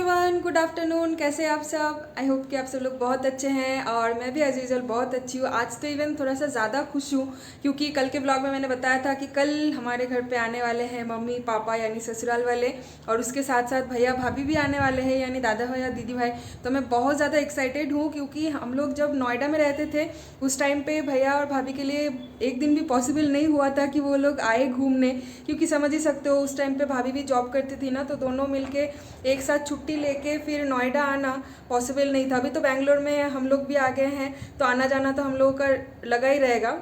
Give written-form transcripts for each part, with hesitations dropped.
Everyone, good afternoon. कैसे हैं आप सब? आई होप कि आप सब लोग बहुत अच्छे हैं और मैं भी एज यूजुअल बहुत अच्छी हूँ। आज तो इवन थोड़ा सा ज़्यादा खुश हूँ क्योंकि कल के ब्लॉग में मैंने बताया था कि कल हमारे घर पे आने वाले हैं मम्मी पापा यानी ससुराल वाले, और उसके साथ साथ भैया भाभी भी आने वाले हैं यानी दादा भैया दीदी भाई। तो मैं बहुत ज़्यादा एक्साइटेड हूँ क्योंकि हम लोग जब नोएडा में रहते थे उस टाइम पे भैया और भाभी के लिए एक दिन भी पॉसिबल नहीं हुआ था कि वो लोग आए घूमने, क्योंकि समझ ही सकते हो उस टाइम पे भाभी भी जॉब करती थी ना, तो दोनों मिलके एक साथ छुट्टी लेके फिर नोएडा आना पॉसिबल नहीं था। अभी तो बेंगलोर में हम लोग भी आ गए हैं तो आना जाना तो हम लोगों का लगा ही रहेगा,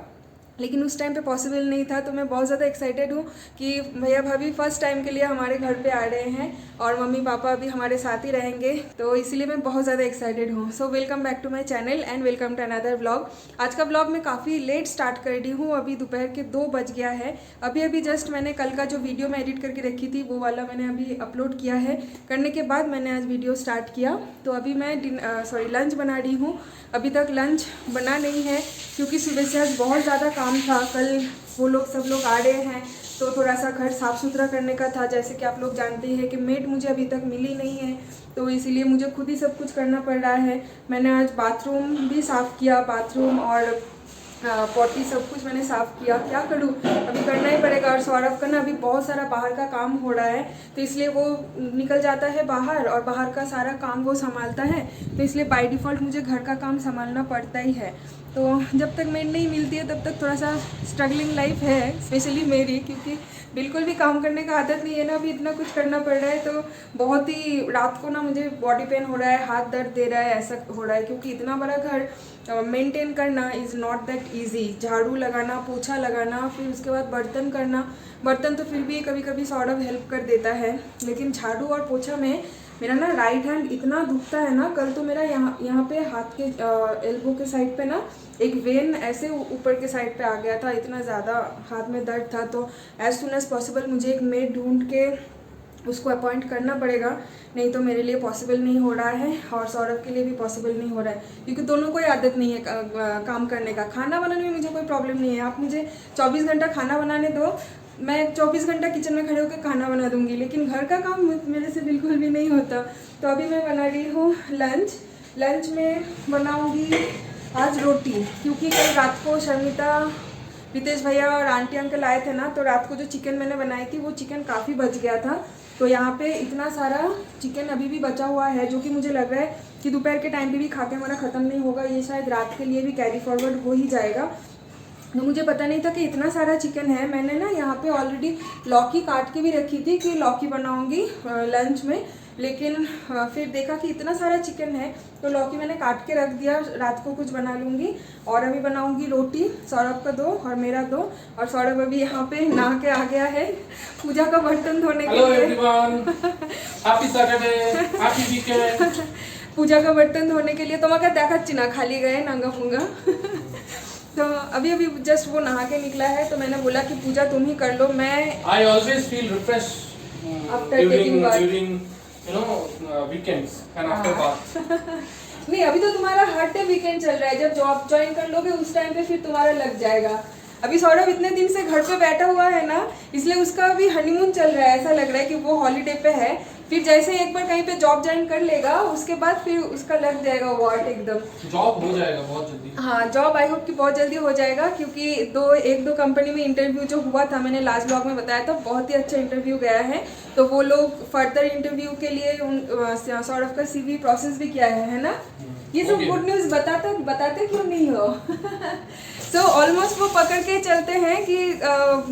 लेकिन उस टाइम पे पॉसिबल नहीं था। तो मैं बहुत ज़्यादा एक्साइटेड हूँ कि भैया भाभी फर्स्ट टाइम के लिए हमारे घर पे आ रहे हैं और मम्मी पापा भी हमारे साथ ही रहेंगे, तो इसीलिए मैं बहुत ज़्यादा एक्साइटेड हूँ। So welcome back to my channel and welcome to another vlog. आज का व्लॉग मैं काफ़ी लेट स्टार्ट कर रही हूँ, अभी दोपहर के 2 बज गया है। अभी जस्ट मैंने कल का जो वीडियो मैं एडिट करके रखी थी वो वाला मैंने अभी अपलोड किया है। करने के बाद मैंने आज वीडियो स्टार्ट किया। तो अभी मैं लंच बना रही हूँ। अभी तक लंच बना नहीं है क्योंकि सुबह से आज बहुत ज़्यादा काम था। कल वो लोग सब लोग आ रहे हैं तो थोड़ा सा घर साफ़ सुथरा करने का था। जैसे कि आप लोग जानते हैं कि मेड मुझे अभी तक मिली नहीं है, तो इसीलिए मुझे खुद ही सब कुछ करना पड़ रहा है। मैंने आज बाथरूम भी साफ़ किया, बाथरूम और पॉटी सब कुछ मैंने साफ़ किया। क्या करूँ, अभी करना ही पड़ेगा। और सौरभ का ना अभी बहुत सारा बाहर का काम हो रहा है, तो इसलिए वो निकल जाता है बाहर और बाहर का सारा काम वो संभालता है, तो इसलिए बाय डिफ़ॉल्ट मुझे घर का काम संभालना पड़ता ही है। तो जब तक मेड नहीं मिलती है तब तक थोड़ा सा स्ट्रगलिंग लाइफ है, स्पेशली मेरी, क्योंकि बिल्कुल भी काम करने का आदत नहीं है ना। अभी इतना कुछ करना पड़ रहा है तो बहुत ही रात को ना मुझे बॉडी पेन हो रहा है, हाथ दर्द दे रहा है, ऐसा हो रहा है क्योंकि इतना बड़ा घर मेंटेन करना इज़ नॉट दैट इजी। झाड़ू लगाना, पोछा लगाना, फिर उसके बाद बर्तन करना। बर्तन तो फिर भी कभी कभी सौरभ हेल्प कर देता है, लेकिन झाड़ू और पोछा में मेरा ना राइट हैंड इतना दुखता है ना। कल तो मेरा यहाँ पे हाथ के एल्बो के साइड पे ना एक वेन ऐसे ऊपर के साइड पे आ गया था, इतना ज़्यादा हाथ में दर्द था। तो एज सुन एज पॉसिबल मुझे एक मेड ढूंढ के उसको अपॉइंट करना पड़ेगा, नहीं तो मेरे लिए पॉसिबल नहीं हो रहा है और सौरभ के लिए भी पॉसिबल नहीं हो रहा है, क्योंकि दोनों को ही आदत नहीं है काम करने का। खाना बनाने में मुझे कोई प्रॉब्लम नहीं है, आप मुझे 24 घंटा खाना बनाने दो, मैं 24 घंटा किचन में खड़े होकर खाना बना दूंगी, लेकिन घर का काम मेरे से बिल्कुल भी नहीं होता। तो अभी मैं बना रही हूँ लंच में बनाऊंगी आज रोटी, क्योंकि कल रात को शर्मिता, रितेश भैया और आंटी अंकल आए थे ना, तो रात को जो चिकन मैंने बनाई थी वो चिकन काफ़ी बच गया था। तो यहाँ पे इतना सारा चिकन अभी भी बचा हुआ है, जो कि मुझे लग रहा है कि दोपहर के टाइम पे भी खा के हमारा ख़त्म नहीं होगा, ये शायद रात के लिए भी कैरी फॉरवर्ड हो ही जाएगा। तो मुझे पता नहीं था कि इतना सारा चिकन है। मैंने ना यहाँ पे ऑलरेडी लौकी काट के भी रखी थी कि लौकी बनाऊंगी लंच में, लेकिन फिर देखा कि इतना सारा चिकन है तो लौकी मैंने काट के रख दिया, रात को कुछ बना लूँगी। और अभी बनाऊंगी रोटी, सौरभ का 2 और मेरा 2। और सौरभ अभी यहाँ पे नहा के आ गया है पूजा का बर्तन धोने के लिए। पूजा का बर्तन धोने के लिए तो मैं देखा चिना खाली गए नंगा फूंगा तो अभी जस्ट वो नहा के निकला है, तो मैंने बोला कि पूजा तुम ही कर लो। मैं I always feel refreshed after taking bath, during weekends and after bath. नहीं अभी तो तुम्हारा हर डे वीकेंड चल रहा है, जब जॉब ज्वाइन कर लोगे उस टाइम पे फिर तुम्हारा लग जाएगा। अभी सौरभ इतने दिन से घर पे बैठा हुआ है ना, इसलिए उसका अभी हनीमून चल रहा है, ऐसा लग रहा है कि वो हॉलीडे पे है। फिर जैसे एक बार कहीं पे जॉब ज्वाइन कर लेगा उसके बाद फिर उसका लग जाएगा वॉट एकदम। जॉब हो जाएगा बहुत जल्दी। हाँ, जॉब आई होप कि बहुत जल्दी हो जाएगा, क्योंकि एक दो कंपनी में इंटरव्यू जो हुआ था, मैंने लास्ट ब्लॉग में बताया था, बहुत ही अच्छा इंटरव्यू गया है। तो वो लोग फर्दर इंटरव्यू के लिए सौरभ का CV प्रोसेस भी किया है ना। ये सब गुड न्यूज़ बताते क्यों नहीं हो सो ऑलमोस्ट वो पकड़ के चलते हैं कि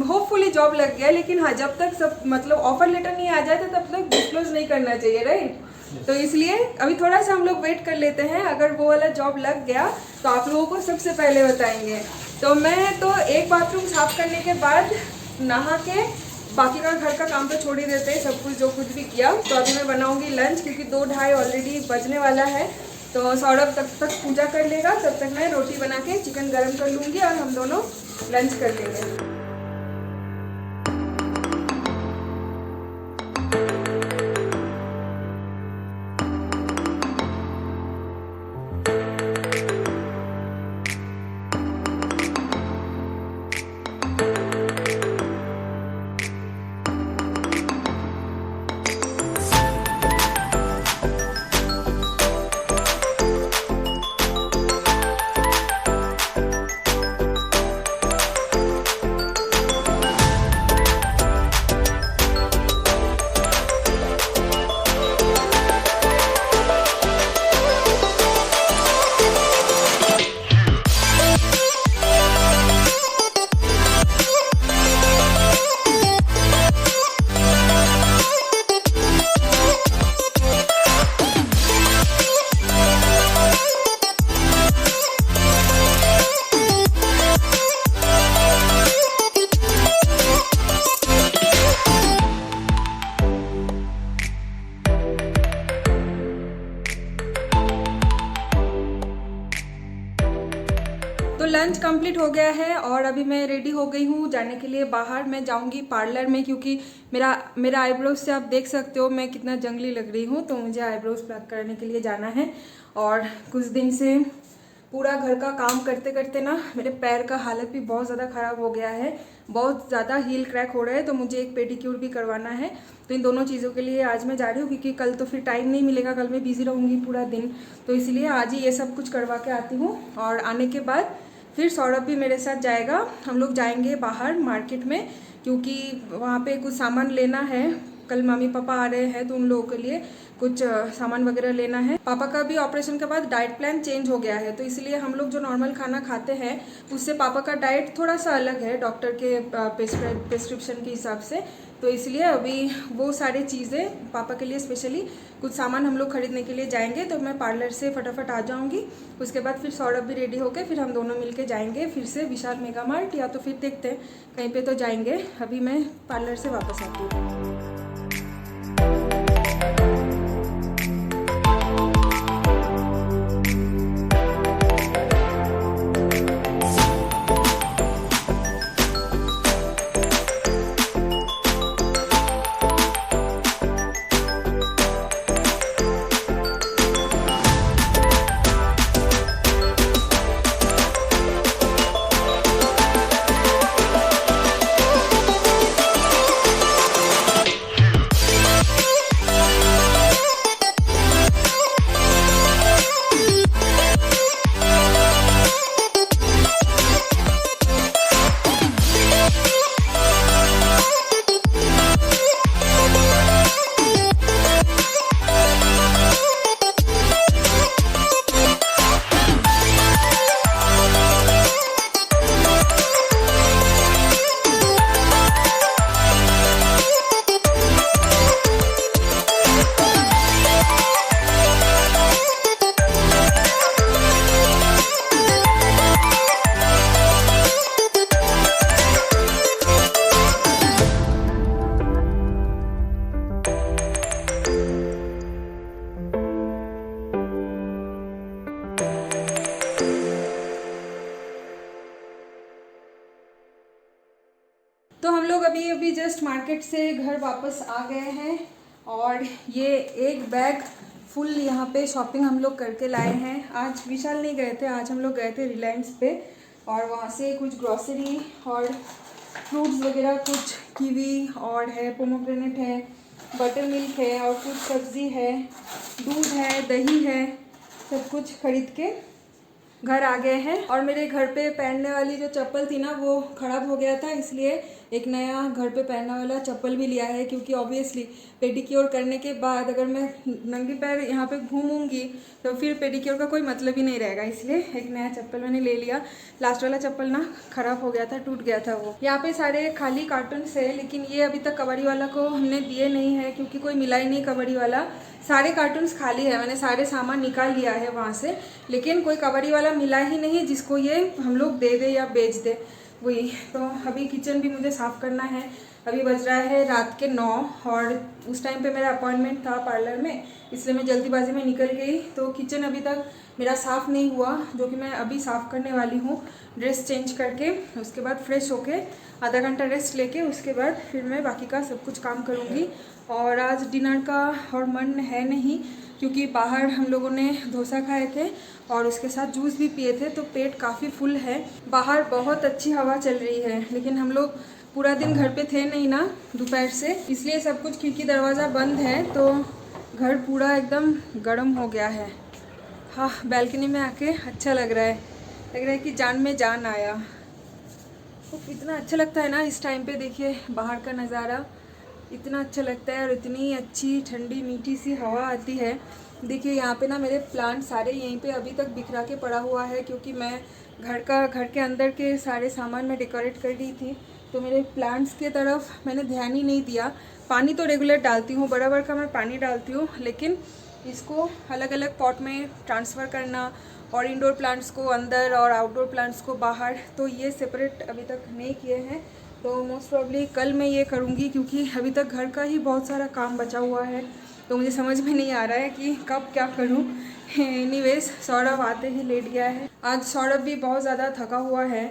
होपफुली जॉब लग गया, लेकिन हाँ जब तक सब मतलब ऑफर लेटर नहीं आ जाए तो तब तक डिस्क्लोज नहीं करना चाहिए, राइट। तो इसलिए अभी थोड़ा सा हम लोग वेट कर लेते हैं। अगर वो वाला जॉब लग गया तो आप लोगों को सबसे पहले बताएंगे। तो मैं तो एक बाथरूम साफ करने के बाद नहा के बाकी का घर का काम तो छोड़ ही देते हैं, सब कुछ जो कुछ भी किया। तो अभी मैं बनाऊंगी लंच, क्योंकि 2-2:30 ऑलरेडी बजने वाला है। तो सौरभ तब तक पूजा कर लेगा, तब तक मैं रोटी बना के चिकन गरम कर लूँगी और हम दोनों लंच कर लेंगे। लंच कंप्लीट हो गया है और अभी मैं रेडी हो गई हूँ जाने के लिए बाहर। मैं जाऊँगी पार्लर में क्योंकि मेरा आईब्रोज से आप देख सकते हो मैं कितना जंगली लग रही हूँ, तो मुझे आईब्रोज प्लग करने के लिए जाना है। और कुछ दिन से पूरा घर का काम करते करते ना मेरे पैर का हालत भी बहुत ज़्यादा ख़राब हो गया है, बहुत ज़्यादा हील क्रैक हो रहा है, तो मुझे एक पेडिक्योर भी करवाना है। तो इन दोनों चीज़ों के लिए आज मैं जा रही हूँ क्योंकि कल तो फिर टाइम नहीं मिलेगा, कल मैं बिज़ी रहूँगी पूरा दिन, तो इसलिए आज ही ये सब कुछ करवा के आती हूँ। और आने के बाद फिर सौरभ भी मेरे साथ जाएगा, हम लोग जाएंगे बाहर मार्केट में क्योंकि वहाँ पे कुछ सामान लेना है। कल मम्मी पापा आ रहे हैं तो उन लोगों के लिए कुछ सामान वगैरह लेना है। पापा का भी ऑपरेशन के बाद डाइट प्लान चेंज हो गया है, तो इसलिए हम लोग जो नॉर्मल खाना खाते हैं उससे पापा का डाइट थोड़ा सा अलग है डॉक्टर के प्रिस्क्रिप्शन के हिसाब से। तो इसलिए अभी वो सारी चीज़ें पापा के लिए स्पेशली कुछ सामान हम लोग खरीदने के लिए जाएंगे, तो मैं पार्लर से फटाफट आ जाऊंगी। उसके बाद फिर सौरभ भी रेडी होकर फिर हम दोनों मिलके जाएंगे फिर से विशाल मेगा मार्ट, या तो फिर देखते हैं कहीं पे तो जाएंगे। अभी मैं पार्लर से वापस आती हूँ। तो हम लोग अभी जस्ट मार्केट से घर वापस आ गए हैं और ये एक बैग फुल यहाँ पे शॉपिंग हम लोग करके लाए हैं। आज विशाल नहीं गए थे, आज हम लोग गए थे रिलायंस पे और वहाँ से कुछ ग्रॉसरी और फ्रूट्स वगैरह, कुछ कीवी और है, पोमोग्रेनेट है, बटर मिल्क है और कुछ सब्ज़ी है, दूध है, दही है, सब कुछ खरीद के घर आ गए हैं। और मेरे घर पे पहनने वाली जो चप्पल थी ना वो ख़राब हो गया था, इसलिए एक नया घर पे पहनने वाला चप्पल भी लिया है क्योंकि ऑब्वियसली पेडिक्योर करने के बाद अगर मैं नंगे पैर यहाँ पे घूमूंगी तो फिर पेडिक्योर का कोई मतलब ही नहीं रहेगा, इसलिए एक नया चप्पल मैंने ले लिया। लास्ट वाला चप्पल ना ख़राब हो गया था, टूट गया था वो। यहाँ पे सारे खाली कार्टून्स है लेकिन ये अभी तक कबड्डी वाला को हमने दिए नहीं है क्योंकि कोई मिला ही नहीं कबड्डी वाला। सारे कार्टून्स खाली है, मैंने सारे सामान निकाल लिया है वहाँ से, लेकिन कोई कबड्डी वाला मिला ही नहीं जिसको ये हम लोग दे दे या बेच दे वही। तो अभी किचन भी मुझे साफ़ करना है। अभी बज रहा है रात के 9 और उस टाइम पे मेरा अपॉइंटमेंट था पार्लर में, इसलिए मैं जल्दीबाजी में निकल गई। तो किचन अभी तक मेरा साफ़ नहीं हुआ, जो कि मैं अभी साफ़ करने वाली हूँ ड्रेस चेंज करके। उसके बाद फ्रेश होके आधा घंटा रेस्ट लेके उसके बाद फिर मैं बाकी का सब कुछ काम करूँगी। और आज डिनर का और मन है नहीं क्योंकि बाहर हम लोगों ने डोसा खाए थे और उसके साथ जूस भी पिए थे, तो पेट काफ़ी फुल है। बाहर बहुत अच्छी हवा चल रही है लेकिन हम लोग पूरा दिन घर पे थे नहीं ना दोपहर से, इसलिए सब कुछ खिड़की दरवाज़ा बंद है, तो घर पूरा एकदम गर्म हो गया है। हाँ, बैल्कनी में आके अच्छा लग रहा है कि जान में जान आया। तो इतना अच्छा लगता है ना इस टाइम पे, देखिए बाहर का नज़ारा इतना अच्छा लगता है और इतनी अच्छी ठंडी मीठी सी हवा आती है। देखिए यहाँ पे ना मेरे प्लांट सारे यहीं पे अभी तक बिखरा के पड़ा हुआ है क्योंकि मैं घर के अंदर के सारे सामान में डेकोरेट कर रही थी, तो मेरे प्लांट्स के तरफ मैंने ध्यान ही नहीं दिया। पानी तो रेगुलर डालती हूँ, बराबर का मैं पानी डालती हूँ, लेकिन इसको अलग अलग पॉट में ट्रांसफ़र करना और इंडोर प्लांट्स को अंदर और आउटडोर प्लांट्स को बाहर, तो ये सेपरेट अभी तक नहीं किए हैं। तो मोस्ट प्रॉब्ली कल मैं ये करूँगी क्योंकि अभी तक घर का ही बहुत सारा काम बचा हुआ है तो मुझे समझ में नहीं आ रहा है कि कब क्या करूँ। एनीवेज सौरभ आते ही लेट गया है। आज सौरभ भी बहुत ज़्यादा थका हुआ है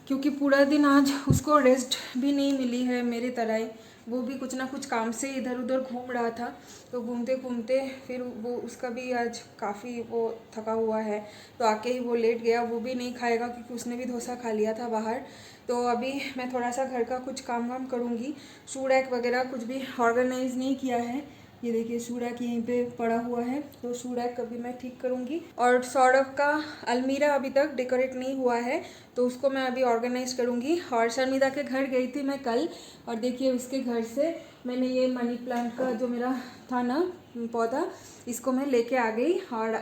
क्योंकि पूरा दिन आज उसको रेस्ट भी नहीं मिली है मेरी तरह ही। वो भी कुछ ना कुछ काम से इधर उधर घूम रहा था, तो घूमते घूमते फिर वो उसका भी आज काफ़ी वो थका हुआ है, तो आके ही वो लेट गया। वो भी नहीं खाएगा क्योंकि उसने भी डोसा खा लिया था बाहर। तो अभी मैं थोड़ा सा घर का कुछ काम वाम करूँगी। शू रैक वगैरह कुछ भी ऑर्गेनाइज़ नहीं किया है। ये देखिए शू रैक यहीं पे पड़ा हुआ है, तो शू रैक कभी मैं ठीक करूँगी। और सौरभ का अलमीरा अभी तक डेकोरेट नहीं हुआ है, तो उसको मैं अभी ऑर्गेनाइज़ करूँगी। और शर्मिदा के घर गई थी मैं कल, और देखिए उसके घर से मैंने ये मनी प्लांट का जो मेरा था ना पौधा, इसको मैं लेके आ गई। और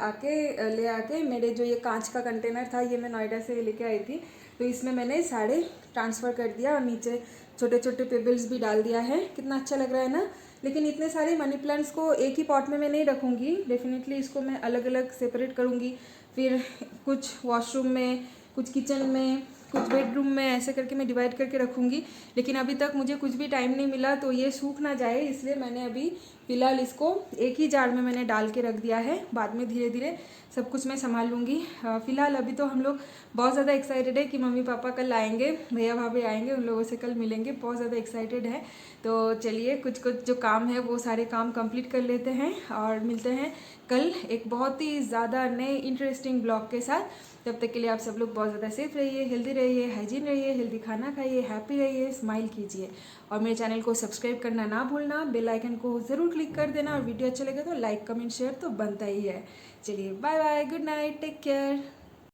ले आके मेरे जो ये कांच का कंटेनर था, ये मैं नोएडा से लेके आई थी, तो इसमें मैंने सारे ट्रांसफ़र कर दिया और नीचे छोटे छोटे पेबल्स भी डाल दिया है। कितना अच्छा लग रहा है ना। लेकिन इतने सारे मनी प्लांट्स को एक ही पॉट में मैं नहीं रखूँगी, डेफिनेटली इसको मैं अलग अलग सेपरेट करूँगी। फिर कुछ वॉशरूम में, कुछ किचन में, कुछ बेडरूम में, ऐसे करके मैं डिवाइड करके रखूँगी। लेकिन अभी तक मुझे कुछ भी टाइम नहीं मिला, तो ये सूख ना जाए इसलिए मैंने अभी फ़िलहाल इसको एक ही जार में मैंने डाल के रख दिया है। बाद में धीरे धीरे सब कुछ मैं संभाल लूँगी। फ़िलहाल अभी तो हम लोग बहुत ज़्यादा एक्साइटेड है कि मम्मी पापा कल आएंगे, भैया भाभी आएंगे, उन लोगों से कल मिलेंगे। बहुत ज़्यादा एक्साइटेड है। तो चलिए कुछ कुछ जो काम है वो सारे काम कंप्लीट कर लेते हैं और मिलते हैं कल एक बहुत ही ज़्यादा नए इंटरेस्टिंग ब्लॉग के साथ। तब तक के लिए आप सब लोग बहुत ज़्यादा सेफ रहिए, हेल्दी रहिए, हाइजीन रहिए, हेल्दी खाना खाइए, हैप्पी रहिए, स्माइल कीजिए। और मेरे चैनल को सब्सक्राइब करना ना भूलना, बेल आइकन को ज़रूर क्लिक कर देना, और वीडियो अच्छा लगे तो लाइक कमेंट शेयर तो बनता ही है। चलिए bye bye, good night, take care.